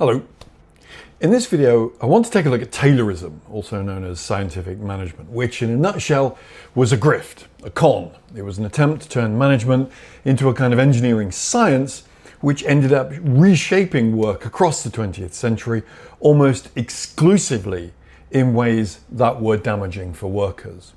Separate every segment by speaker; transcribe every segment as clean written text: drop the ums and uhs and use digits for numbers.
Speaker 1: Hello. In this video, I want to take a look at Taylorism, also known as scientific management, which in a nutshell was a grift, a con. It was an attempt to turn management into a kind of engineering science, which ended up reshaping work across the 20th century almost exclusively in ways that were damaging for workers.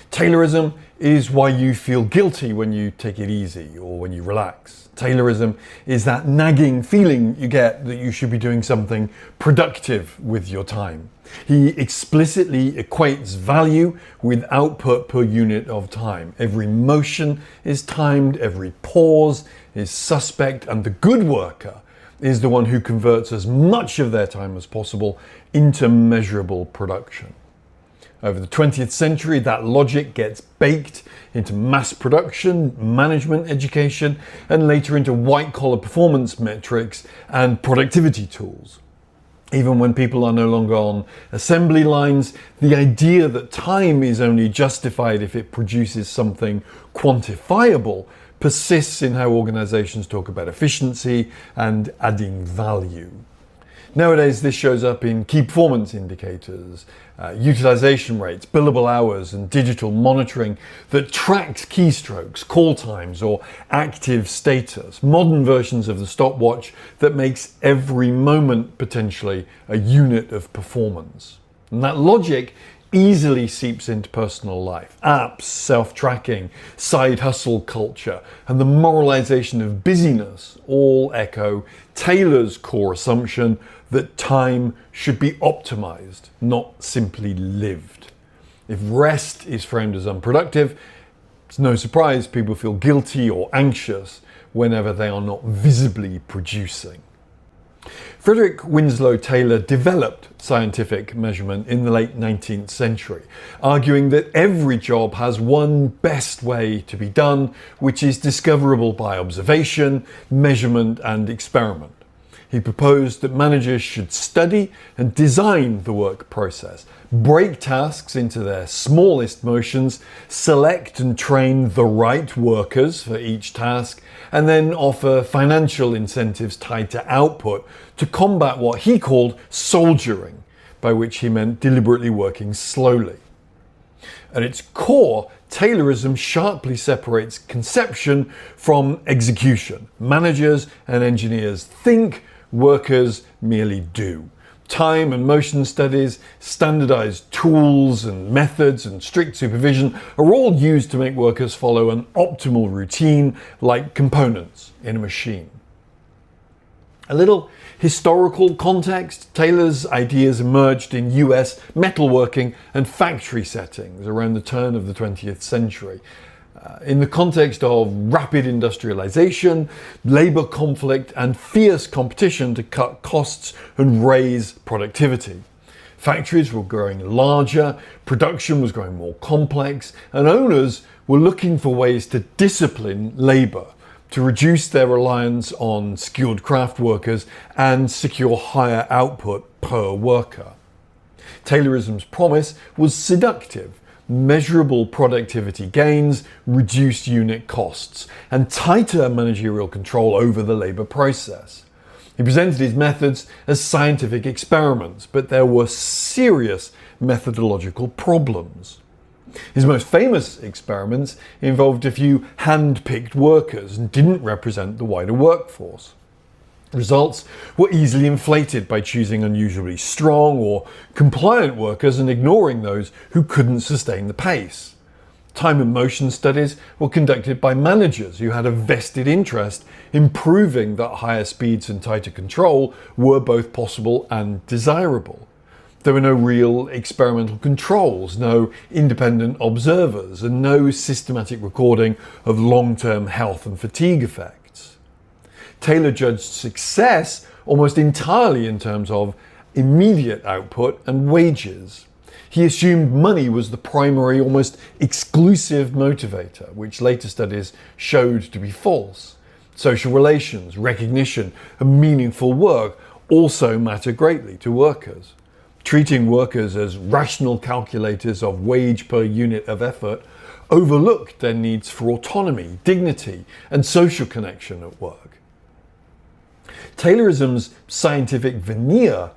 Speaker 1: Taylorism is why you feel guilty when you take it easy or when you relax. Taylorism is that nagging feeling you get that you should be doing something productive with your time. He explicitly equates value with output per unit of time. Every motion is timed, every pause is suspect, and the good worker is the one who converts as much of their time as possible into measurable production. Over the 20th century, that logic gets baked into mass production, management education, and later into white-collar performance metrics and productivity tools. Even when people are no longer on assembly lines, the idea that time is only justified if it produces something quantifiable persists in how organizations talk about efficiency and adding value. Nowadays, this shows up in key performance indicators, utilization rates, billable hours, and digital monitoring that tracks keystrokes, call times, or active status, modern versions of the stopwatch that makes every moment potentially a unit of performance. And that logic easily seeps into personal life. Apps, self-tracking, side hustle culture, and the moralisation of busyness all echo Taylor's core assumption that time should be optimised, not simply lived. If rest is framed as unproductive, it's no surprise people feel guilty or anxious whenever they are not visibly producing. Frederick Winslow Taylor developed scientific measurement in the late 19th century, arguing that every job has one best way to be done, which is discoverable by observation, measurement, and experiment. He proposed that managers should study and design the work process, break tasks into their smallest motions, select and train the right workers for each task, and then offer financial incentives tied to output to combat what he called soldiering, by which he meant deliberately working slowly. At its core, Taylorism sharply separates conception from execution. Managers and engineers think, workers merely do. Time and motion studies, standardized tools and methods, and strict supervision are all used to make workers follow an optimal routine like components in a machine. A little historical context: Taylor's ideas emerged in US metalworking and factory settings around the turn of the 20th century. In the context of rapid industrialization, labor conflict, and fierce competition to cut costs and raise productivity. Factories were growing larger, production was growing more complex, and owners were looking for ways to discipline labor, to reduce their reliance on skilled craft workers and secure higher output per worker. Taylorism's promise was seductive. Measurable productivity gains, reduced unit costs, and tighter managerial control over the labour process. He presented his methods as scientific experiments, but there were serious methodological problems. His most famous experiments involved a few hand-picked workers and didn't represent the wider workforce. Results were easily inflated by choosing unusually strong or compliant workers and ignoring those who couldn't sustain the pace. Time and motion studies were conducted by managers who had a vested interest in proving that higher speeds and tighter control were both possible and desirable. There were no real experimental controls, no independent observers, and no systematic recording of long-term health and fatigue effects. Taylor judged success almost entirely in terms of immediate output and wages. He assumed money was the primary, almost exclusive motivator, which later studies showed to be false. Social relations, recognition, and meaningful work also matter greatly to workers. Treating workers as rational calculators of wage per unit of effort overlooked their needs for autonomy, dignity, and social connection at work. Taylorism's scientific veneer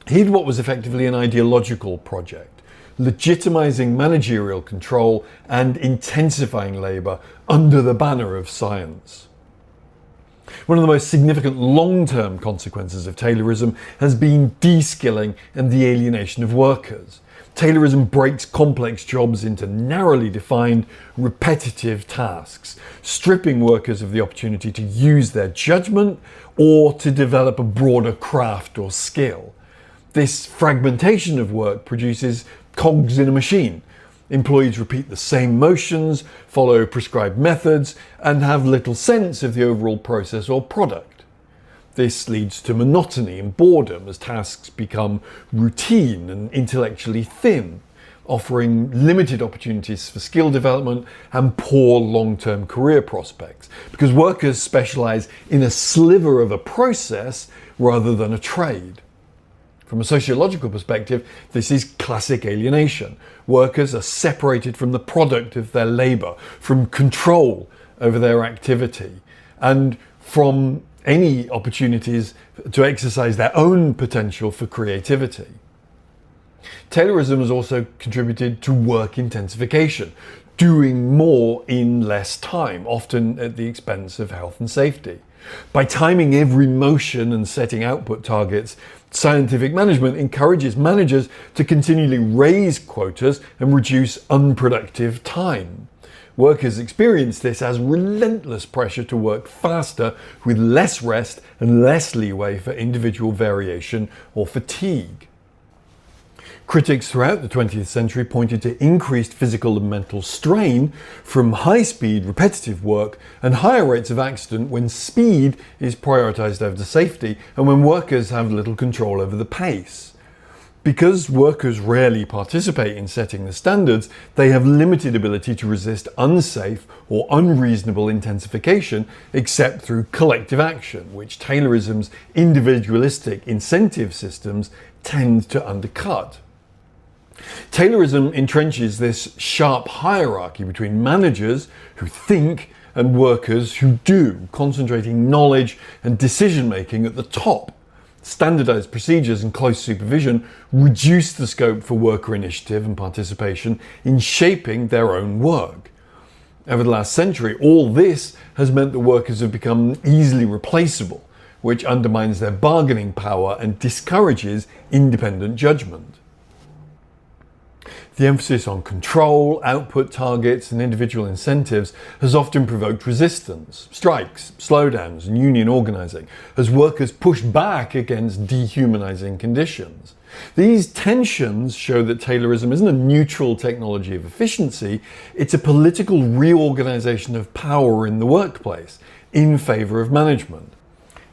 Speaker 1: hid what was effectively an ideological project, legitimizing managerial control and intensifying labour under the banner of science. One of the most significant long-term consequences of Taylorism has been de-skilling and the alienation of workers. Taylorism breaks complex jobs into narrowly defined, repetitive tasks, stripping workers of the opportunity to use their judgment or to develop a broader craft or skill. This fragmentation of work produces cogs in a machine. Employees repeat the same motions, follow prescribed methods, and have little sense of the overall process or product. This leads to monotony and boredom as tasks become routine and intellectually thin, offering limited opportunities for skill development and poor long-term career prospects, because workers specialize in a sliver of a process rather than a trade. From a sociological perspective, this is classic alienation. Workers are separated from the product of their labour, from control over their activity, and from any opportunities to exercise their own potential for creativity. Taylorism has also contributed to work intensification, doing more in less time, often at the expense of health and safety. By timing every motion and setting output targets, scientific management encourages managers to continually raise quotas and reduce unproductive time. Workers experience this as relentless pressure to work faster with less rest and less leeway for individual variation or fatigue. Critics throughout the 20th century pointed to increased physical and mental strain from high-speed, repetitive work and higher rates of accident when speed is prioritised over safety and when workers have little control over the pace. Because workers rarely participate in setting the standards, they have limited ability to resist unsafe or unreasonable intensification except through collective action, which Taylorism's individualistic incentive systems tend to undercut. Taylorism entrenches this sharp hierarchy between managers who think and workers who do, concentrating knowledge and decision-making at the top. Standardized procedures and close supervision reduce the scope for worker initiative and participation in shaping their own work. Over the last century, all this has meant that workers have become easily replaceable, which undermines their bargaining power and discourages independent judgment. The emphasis on control, output targets, and individual incentives has often provoked resistance, strikes, slowdowns, and union organising, as workers push back against dehumanising conditions. These tensions show that Taylorism isn't a neutral technology of efficiency, it's a political reorganisation of power in the workplace, in favour of management.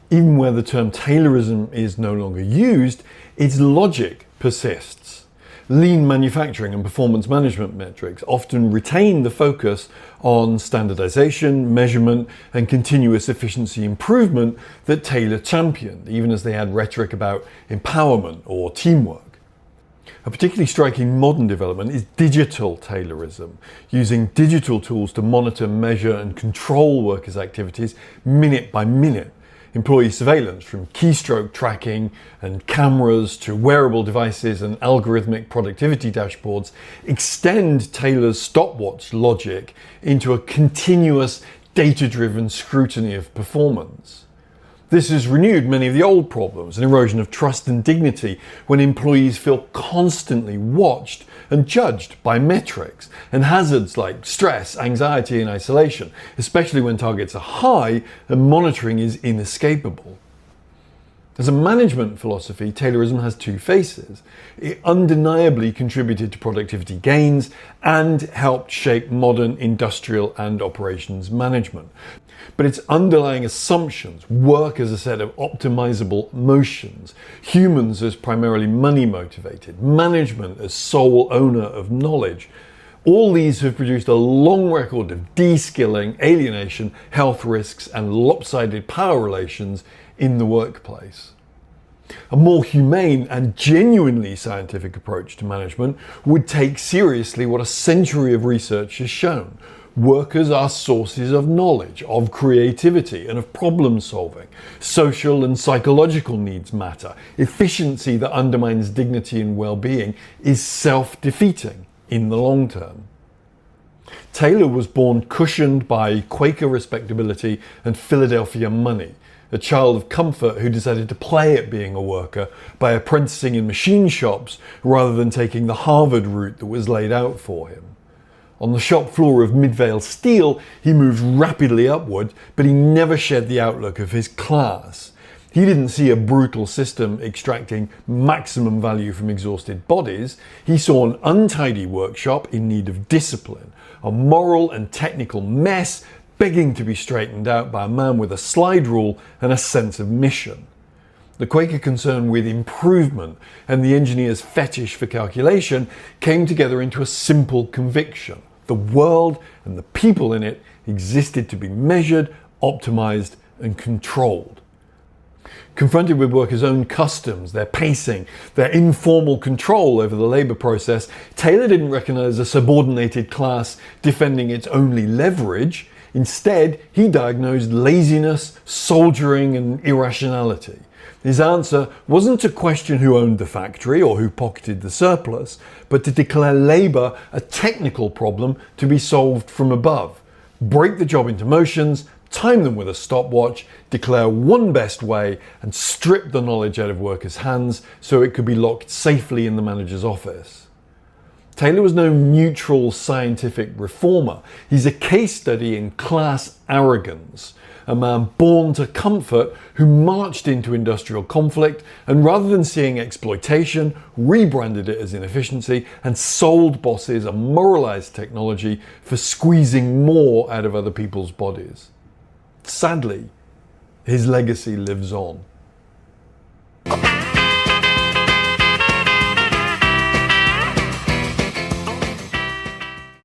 Speaker 1: Even where the term Taylorism is no longer used, its logic persists. Lean manufacturing and performance management metrics often retain the focus on standardization, measurement, and continuous efficiency improvement that Taylor championed, even as they had rhetoric about empowerment or teamwork. A particularly striking modern development is digital Taylorism, using digital tools to monitor, measure, and control workers' activities minute by minute. Employee surveillance, from keystroke tracking and cameras to wearable devices and algorithmic productivity dashboards, extend Taylor's stopwatch logic into a continuous data-driven scrutiny of performance. This has renewed many of the old problems, an erosion of trust and dignity when employees feel constantly watched and judged by metrics, and hazards like stress, anxiety, and isolation, especially when targets are high and monitoring is inescapable. As a management philosophy, Taylorism has two faces. It undeniably contributed to productivity gains and helped shape modern industrial and operations management. But its underlying assumptions, work as a set of optimizable motions, humans as primarily money motivated, management as sole owner of knowledge, all these have produced a long record of de-skilling, alienation, health risks, and lopsided power relations in the workplace. A more humane and genuinely scientific approach to management would take seriously what a century of research has shown. Workers are sources of knowledge, of creativity, and of problem solving. Social and psychological needs matter. Efficiency that undermines dignity and well-being is self-defeating in the long term. Taylor was born cushioned by Quaker respectability and Philadelphia money, a child of comfort who decided to play at being a worker by apprenticing in machine shops rather than taking the Harvard route that was laid out for him. On the shop floor of Midvale Steel, he moved rapidly upward, but he never shed the outlook of his class. He didn't see a brutal system extracting maximum value from exhausted bodies. He saw an untidy workshop in need of discipline, a moral and technical mess begging to be straightened out by a man with a slide rule and a sense of mission. The Quaker concern with improvement and the engineer's fetish for calculation came together into a simple conviction. The world and the people in it existed to be measured, optimized, and controlled. Confronted with workers' own customs, their pacing, their informal control over the labour process, Taylor didn't recognise a subordinated class defending its only leverage. Instead, he diagnosed laziness, soldiering, and irrationality. His answer wasn't to question who owned the factory or who pocketed the surplus, but to declare labour a technical problem to be solved from above. Break the job into motions, time them with a stopwatch, declare one best way, and strip the knowledge out of workers' hands so it could be locked safely in the manager's office. Taylor was no neutral scientific reformer. He's a case study in class arrogance, a man born to comfort who marched into industrial conflict and rather than seeing exploitation, rebranded it as inefficiency and sold bosses a moralized technology for squeezing more out of other people's bodies. Sadly, his legacy lives on.